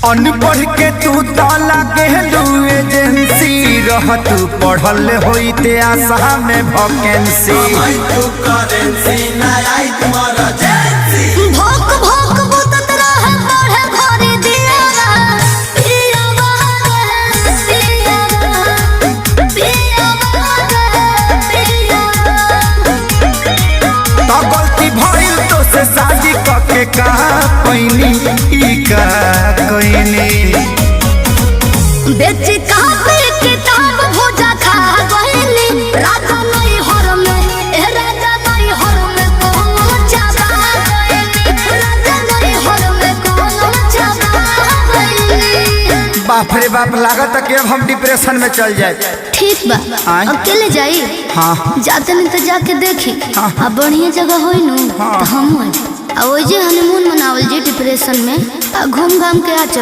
अनपढ़ के तू तो लागे एजेंसी रह तू पढ़ल होते आशा में वैकेंसी भोक भोक बुतत रहे पढ़े घरे दियारा पियावा तो गलती भइल तो से शादी करके कहा पैनी ई का कोइनी बेची कापी किताब भोजा खा गइली राजा नहीं हर में ए राजा नहीं हर में कोनो चाबा गइली राजा नहीं हर में कोनो चाबा गइली। बाप रे बाप लागत कि अब हम डिप्रेशन में चल जाए। ठीक बा आय? अकेले जाई हाँ जाते नहीं तो जाके देखी हाँ। अब बढ़िया जगह होई नु हाँ। तो हम आ ओजे हनीमून मनावल जी डिप्रेशन में घूम घाम के आ चल।